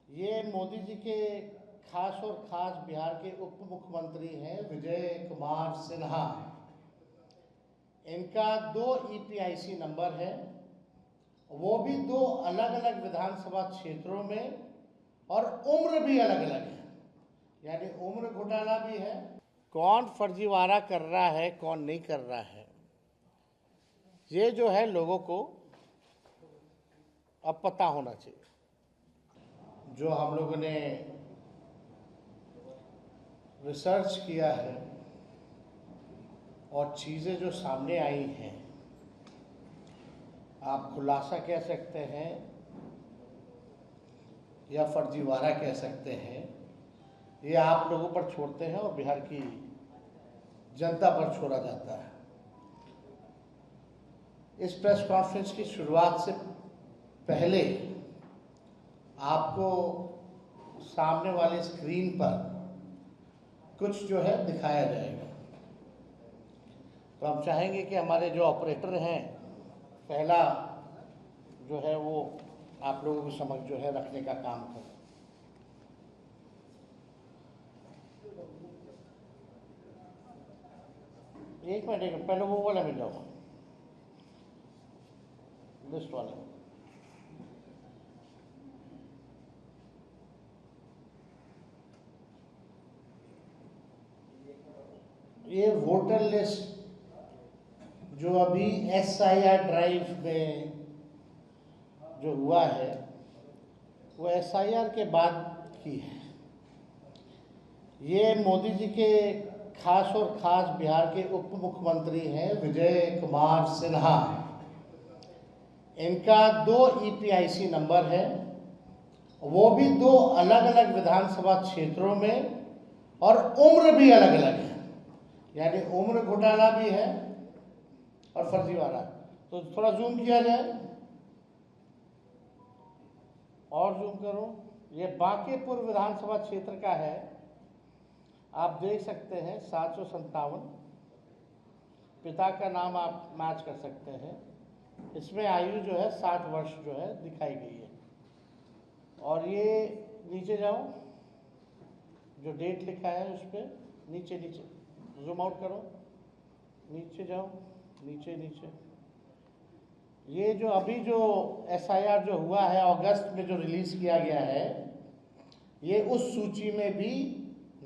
ये मोदी जी के खास और खास बिहार के उप मुख्यमंत्री हैं विजय कुमार सिन्हा। इनका 2 ईपीआईसी नंबर है, वो भी 2 अलग अलग विधानसभा क्षेत्रों में, और उम्र भी अलग अलग है, यानी उम्र घोटाला भी है। कौन फर्जीवाड़ा कर रहा है, कौन नहीं कर रहा है, ये जो है लोगों को अब पता होना चाहिए। जो हम लोगों ने रिसर्च किया है और चीज़ें जो सामने आई हैं, आप खुलासा कह सकते हैं या फर्जीवाड़ा कह सकते हैं, ये आप लोगों पर छोड़ते हैं और बिहार की जनता पर छोड़ा जाता है। इस प्रेस कॉन्फ्रेंस की शुरुआत से पहले आपको सामने वाले स्क्रीन पर कुछ जो है दिखाया जाएगा। तो हम चाहेंगे कि हमारे जो ऑपरेटर हैं, पहला जो है वो आप लोगों के समक्ष जो है रखने का काम करें। एक मिनट, पहले वो वाला मिल जाओ, लिस्ट वाला। ये वोटर लिस्ट जो अभी SIR ड्राइव में जो हुआ है, वो SIR के बाद की है। ये मोदी जी के खास और खास बिहार के उप मुख्यमंत्री हैं विजय कुमार सिन्हा। इनका 2 ईपीआईसी नंबर है, वो भी 2 अलग अलग विधानसभा क्षेत्रों में, और उम्र भी अलग अलग है, यानी उम्र घोटाला भी है और फर्जीवाड़ा। तो थोड़ा जूम किया जाए, और जूम करो। ये बांकीपुर विधानसभा क्षेत्र का है, आप देख सकते हैं 757। पिता का नाम आप मैच कर सकते हैं। इसमें आयु जो है 60 वर्ष जो है दिखाई गई है। और ये नीचे जाओ, जो डेट लिखा है उस पर नीचे जूम आउट करो, नीचे जाओ, नीचे। ये जो अभी जो SIR जो हुआ है अगस्त में जो रिलीज किया गया है, ये उस सूची में भी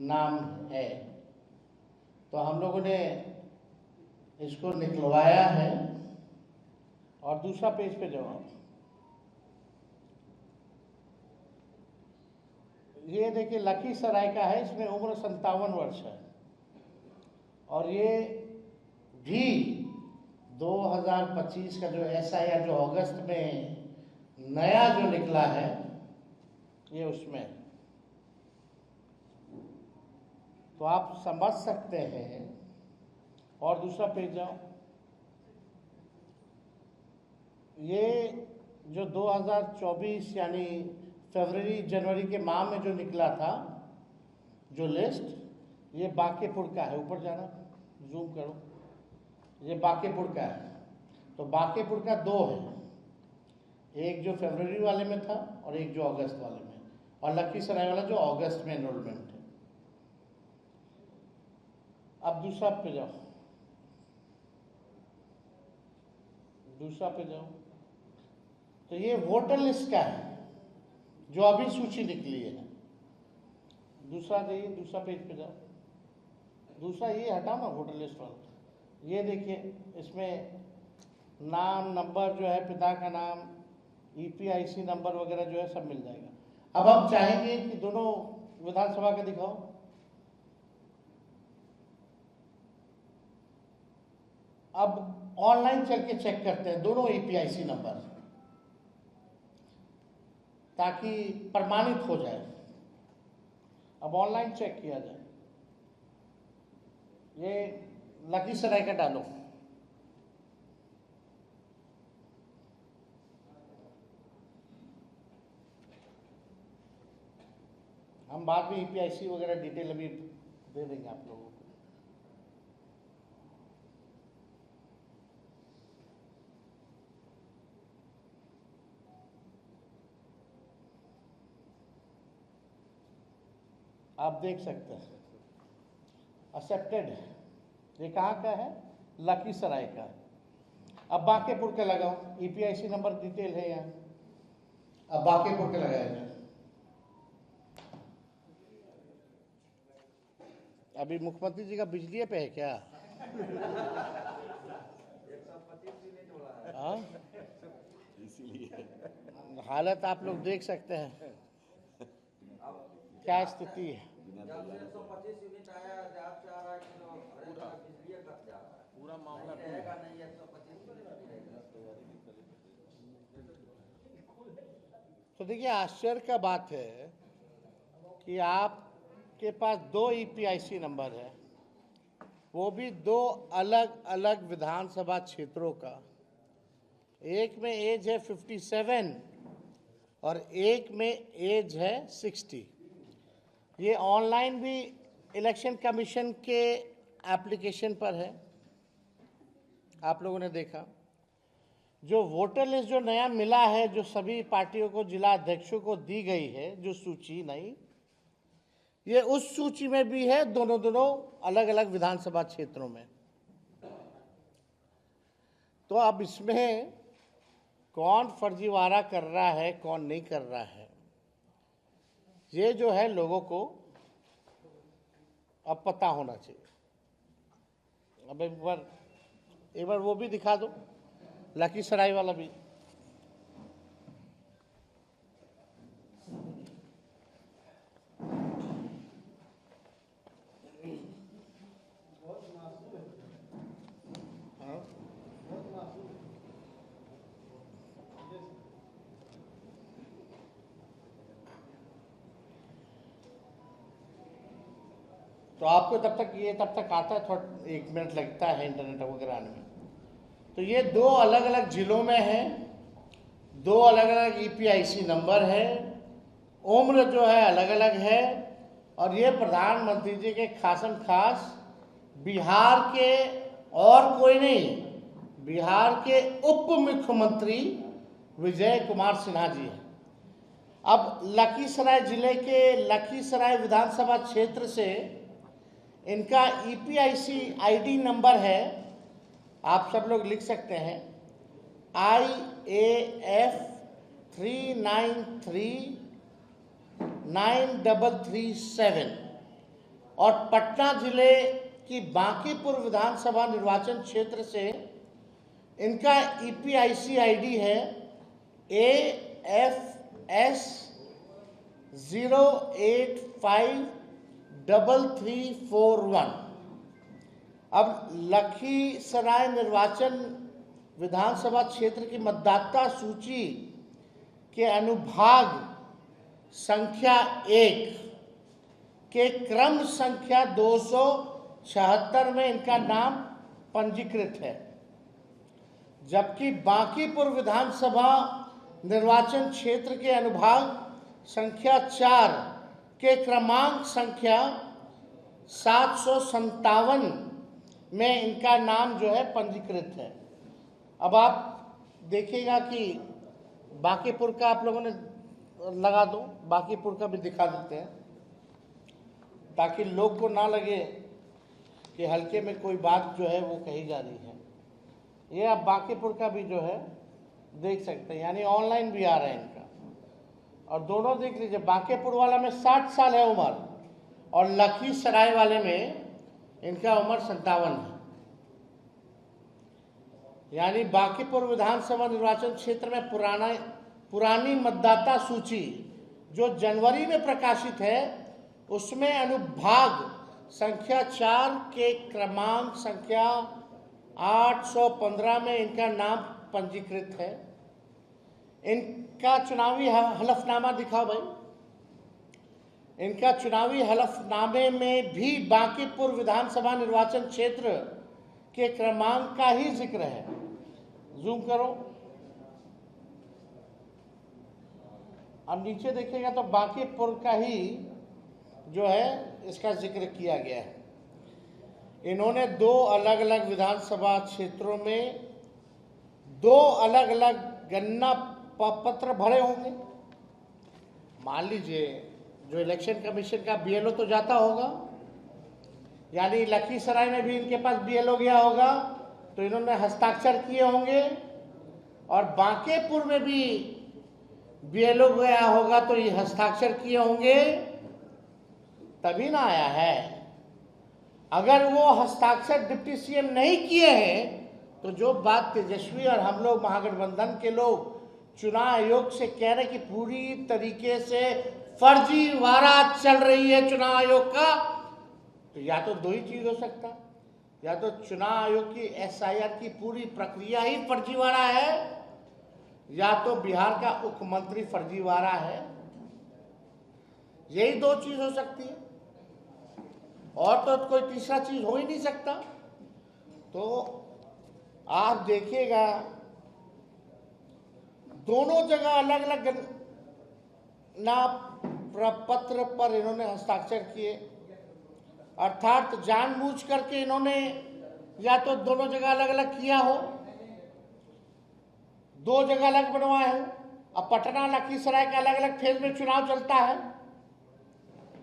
नाम है। तो हम लोगों ने इसको निकलवाया है। और दूसरा पेज पे जाओ। ये देखिए लखीसराय का है, इसमें उम्र 57 वर्ष है। और ये भी 2025 का जो SIR जो अगस्त में नया जो निकला है, ये उसमें। तो आप समझ सकते हैं। और दूसरा पेज जाओ। ये जो 2024 यानी फरवरी जनवरी के माह में जो निकला था जो लिस्ट, ये बांकीपुर का है। ऊपर जाना, जूम करो, ये बांकीपुर का है। तो बांकीपुर का 2 है, एक जो फरवरी वाले में था और एक जो अगस्त वाले में, और लखीसराय वाला जो अगस्त में एनरोलमेंट है। अब दूसरा पे जाओ, दूसरा पे जाओ। तो ये वोटर लिस्ट का है जो अभी सूची निकली है। दूसरा जाइए, दूसरा पेज पे जाओ। दूसरा ये हटाओ ना, वोटर लिस्ट वाला। ये देखिए, इसमें नाम, नंबर जो है, पिता का नाम, ईपीआईसी नंबर वगैरह जो है सब मिल जाएगा। अब हम चाहेंगे कि दोनों विधानसभा का दिखाओ। अब ऑनलाइन चल के चेक करते हैं दोनों ईपीआईसी नंबर, ताकि प्रमाणित हो जाए। अब ऑनलाइन चेक किया जाए। ये लखीसराय का डालो। हम बाद में ईपीआईसी वगैरह डिटेल अभी दे देंगे आप लोगों को। आप देख सकते हैं एक्सेप्टेड है। ये कहाँ का है? लखीसराय का। अब बांकेपुर का लगाओ, ईपीआईसी नंबर डिटेल है यहाँ। अब बांकेपुर का लगाया जाए। अभी मुख्यमंत्री जी का बिजली पे है क्या? 125 यूनिट हो रहा है। हाँ, इसीलिए हालत आप लोग देख सकते हैं क्या स्थिति है। जब से 125 यूनिट आया है, जब से आ रहा है कि तो हर एक बिजली कट जा रहा है। पूरा मामला रहेगा नहीं, 125 यूनिट रहेगा। तो देखिए, आश्चर्य का बात है कि आपके पास 2 ईपीआईसी नंबर है, वो भी 2 अलग अलग विधानसभा क्षेत्रों का। एक में एज है 57 और एक में एज है 60। ये ऑनलाइन भी इलेक्शन कमीशन के एप्लीकेशन पर है, आप लोगों ने देखा। जो वोटर लिस्ट जो नया मिला है, जो सभी पार्टियों को, जिला अध्यक्षों को दी गई है, जो सूची नहीं, ये उस सूची में भी है, दोनों अलग अलग विधानसभा क्षेत्रों में। तो अब इसमें कौन फर्जीवाड़ा कर रहा है, कौन नहीं कर रहा है, ये जो है लोगों को अब पता होना चाहिए। अब एक बार वो भी दिखा दो, लखीसराय वाला भी। तो आपको तब तक आता है, थोड़ा 1 मिनट लगता है इंटरनेट वगैरह आने में। तो ये 2 अलग अलग जिलों में है, 2 अलग अलग ईपीआईसी नंबर है, उम्र जो है अलग अलग है, और ये प्रधानमंत्री जी के खासम खास बिहार के और कोई नहीं, बिहार के उप मुख्यमंत्री विजय कुमार सिन्हा जी हैं। अब लखीसराय जिले के लखीसराय विधानसभा क्षेत्र से इनका ईपीआईसी आईडी नंबर है, आप सब लोग लिख सकते हैं, IAF 39393337। और पटना जिले की बांकीपुर विधानसभा निर्वाचन क्षेत्र से इनका ईपीआईसी आईडी है AFS 0853341। अब लखीसराय निर्वाचन विधानसभा क्षेत्र की मतदाता सूची के अनुभाग संख्या 1 के क्रम संख्या 276 में इनका नाम पंजीकृत है, जबकि बांकीपुर विधानसभा निर्वाचन क्षेत्र के अनुभाग संख्या 4 के क्रमांक संख्या 757 में इनका नाम जो है पंजीकृत है। अब आप देखिएगा कि बांकीपुर का आप लोगों ने लगा दो, बांकीपुर का भी दिखा देते हैं, ताकि लोग को ना लगे कि हल्के में कोई बात जो है वो कही जा रही है। ये आप बांकीपुर का भी जो है देख सकते हैं, यानी ऑनलाइन भी आ रहा है इनका। और दोनों देख लीजिए, बांकीपुर वाला में 60 साल है उम्र, और लखीसराय वाले में इनका उम्र 57 है। यानी बांकीपुर विधानसभा निर्वाचन क्षेत्र में पुरानी मतदाता सूची जो जनवरी में प्रकाशित है, उसमें अनुभाग संख्या 4 के क्रमांक संख्या 815 में इनका नाम पंजीकृत है। इनका चुनावी हलफनामा दिखाओ भाई। इनका चुनावी हलफनामे में भी बांकीपुर विधानसभा निर्वाचन क्षेत्र के क्रमांक का ही जिक्र है। जूम करो, अब नीचे देखिएगा तो बांकीपुर का ही जो है इसका जिक्र किया गया है। इन्होंने 2 अलग अलग विधानसभा क्षेत्रों में 2 अलग अलग गणना पत्र भरे होंगे। मान लीजिए जो इलेक्शन कमीशन का बीएलओ तो जाता होगा, यानी लखीसराय में भी इनके पास बीएलओ गया होगा तो इन्होंने हस्ताक्षर किए होंगे, और बांकेपुर में भी बीएलओ गया होगा तो ये हस्ताक्षर किए होंगे, तभी ना आया है। अगर वो हस्ताक्षर डिप्टी सीएम नहीं किए हैं तो जो बात तेजस्वी और हम लोग महागठबंधन के लोग चुनाव आयोग से कह रहे कि पूरी तरीके से फर्जीवाड़ा चल रही है चुनाव आयोग का, तो या तो दो ही चीज हो सकता, या तो चुनाव आयोग की एसआईआर की पूरी प्रक्रिया ही फर्जीवाड़ा है, या तो बिहार का मुख्यमंत्री फर्जीवाड़ा है। यही दो चीज हो सकती है, और तो कोई तीसरा चीज हो ही नहीं सकता। तो आप देखिएगा दोनों जगह अलग अलग नाम प्रपत्र पर इन्होंने हस्ताक्षर किए, अर्थात जानबूझ करके इन्होंने या तो दोनों जगह अलग अलग किया हो, दो जगह अलग बनवाए हो। अब पटना लखीसराय का अलग अलग फेज में चुनाव चलता है,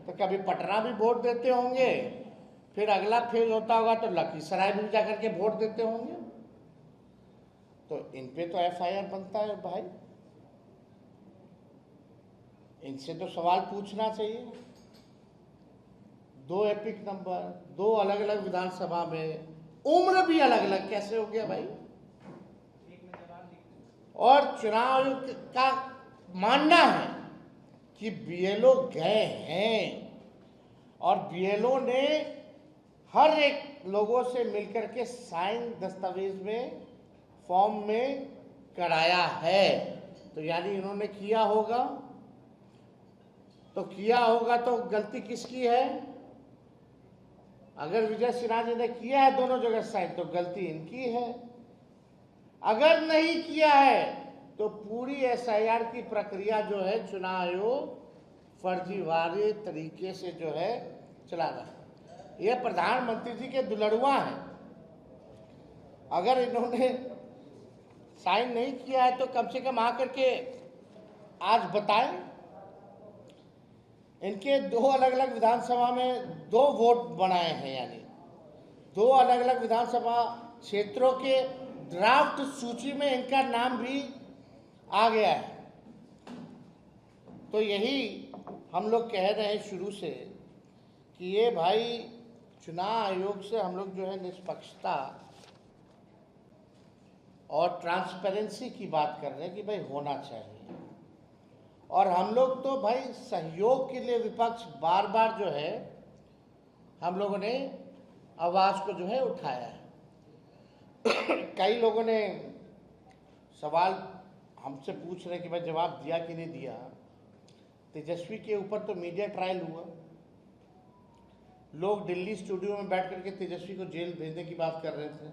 तो कभी पटना भी वोट देते होंगे, फिर अगला फेज होता होगा तो लखीसराय भी जाकर के वोट देते होंगे। तो इन पे तो एफआईआर बनता है भाई, इनसे तो सवाल पूछना चाहिए। दो एपिक नंबर, दो अलग अलग विधानसभा में, उम्र भी अलग अलग, कैसे हो गया भाई? और चुनाव आयोग का मानना है कि बीएलओ गए हैं और बीएलओ ने हर एक लोगों से मिलकर के साइन दस्तावेज में फॉर्म में कराया है, तो यानी इन्होंने किया होगा। तो किया होगा तो गलती किसकी है? अगर विजय सिन्हा जी ने किया है दोनों जगह साइन तो गलती इनकी है, अगर नहीं किया है तो पूरी एसआईआर की प्रक्रिया जो है चुनाव आयोग फर्जीवाड़े तरीके से जो है चला रहा है। ये प्रधानमंत्री जी के दुलड़ुआ हैं, अगर इन्होंने साइन नहीं किया है तो कम से कम आकर के आज बताएं। इनके दो अलग अलग विधानसभा में दो वोट बनाए हैं, यानी दो अलग अलग विधानसभा क्षेत्रों के ड्राफ्ट सूची में इनका नाम भी आ गया है। तो यही हम लोग कह रहे हैं शुरू से कि ये भाई चुनाव आयोग से हम लोग जो है निष्पक्षता और ट्रांसपेरेंसी की बात कर रहे हैं कि भाई होना चाहिए, और हम लोग तो भाई सहयोग के लिए विपक्ष बार बार जो है हम लोगों ने आवाज को जो है उठाया है। कई लोगों ने सवाल हमसे पूछ रहे कि भाई जवाब दिया कि नहीं दिया। तेजस्वी के ऊपर तो मीडिया ट्रायल हुआ, लोग दिल्ली स्टूडियो में बैठ करके तेजस्वी को जेल भेजने की बात कर रहे थे।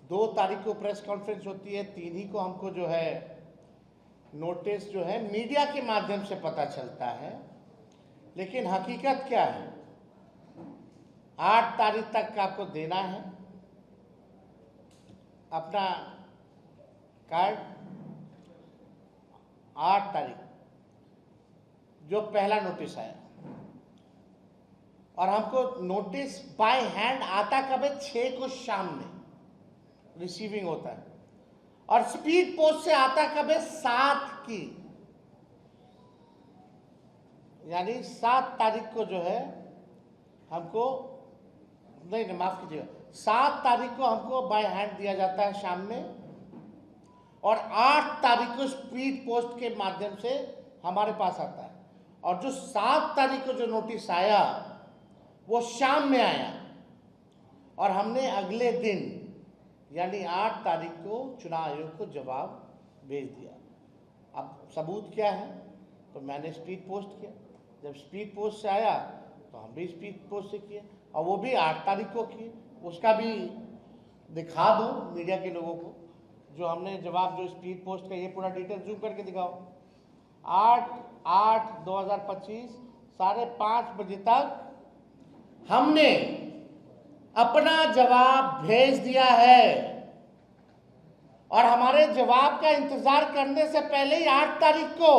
2 तारीख को प्रेस कॉन्फ्रेंस होती है, 3 ही को हमको जो है नोटिस जो है मीडिया के माध्यम से पता चलता है, लेकिन हकीकत क्या है? 8 तारीख तक का आपको देना है अपना कार्ड। 8 तारीख जो पहला नोटिस आया, और हमको नोटिस बाय हैंड आता कब है? 6 को शाम में रिसीविंग होता है, और स्पीड पोस्ट से आता कब है? 7 की, यानी 7 तारीख को जो है हमको, नहीं माफ कीजिएगा, 7 तारीख को हमको बाय हैंड दिया जाता है शाम में, और 8 तारीख को स्पीड पोस्ट के माध्यम से हमारे पास आता है। और जो 7 तारीख को जो नोटिस आया वो शाम में आया, और हमने अगले दिन यानी 8 तारीख को चुनाव आयोग को जवाब भेज दिया। अब सबूत क्या है? तो मैंने स्पीड पोस्ट किया, जब स्पीड पोस्ट से आया तो हम भी स्पीड पोस्ट से किए, और वो भी 8 तारीख को किए। उसका भी दिखा दो मीडिया के लोगों को, जो हमने जवाब जो स्पीड पोस्ट का, ये पूरा डिटेल जूम करके दिखाओ। 8/8/2025 5:30 बजे तक हमने अपना जवाब भेज दिया है, और हमारे जवाब का इंतजार करने से पहले ही 8 तारीख को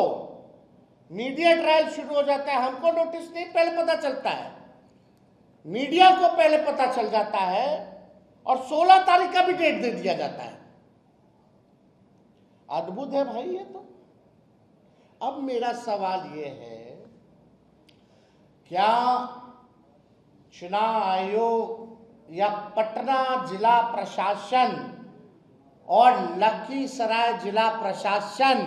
मीडिया ट्रायल शुरू हो जाता है, हमको नोटिस नहीं पहले पता चलता है, मीडिया को पहले पता चल जाता है और 16 तारीख का भी डेट दे दिया जाता है। अद्भुत है भाई ये तो। अब मेरा सवाल ये है, क्या चुनाव आयोग या पटना जिला प्रशासन और लखीसराय जिला प्रशासन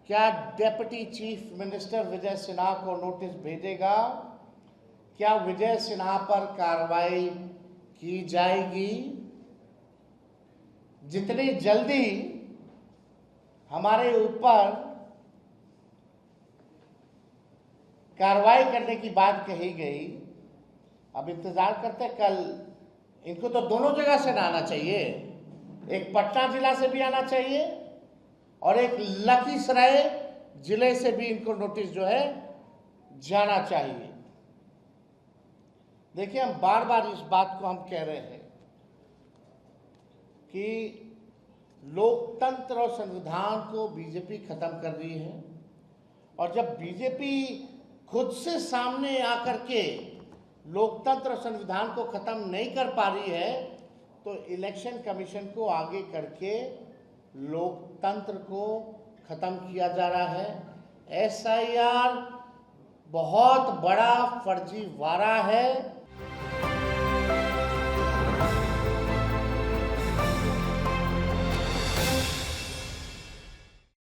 क्या deputy chief minister Vijay Sinha को नोटिस भेजेगा? क्या विजय सिन्हा पर कार्रवाई की जाएगी? जितनी जल्दी हमारे ऊपर कार्रवाई करने की बात कही गई, अब इंतजार करते हैं कल। इनको तो दोनों जगह से ना आना चाहिए, एक पटना जिला से भी आना चाहिए और एक लखीसराय जिले से भी इनको नोटिस जो है जाना चाहिए। देखिए, हम बार बार इस बात को हम कह रहे हैं कि लोकतंत्र और संविधान को बीजेपी खत्म कर रही है, और जब बीजेपी खुद से सामने आकर के लोकतंत्र और संविधान को खत्म नहीं कर पा रही है, तो इलेक्शन कमीशन को आगे करके लोकतंत्र को खत्म किया जा रहा है। SIR बहुत बड़ा फर्जीवाड़ा है।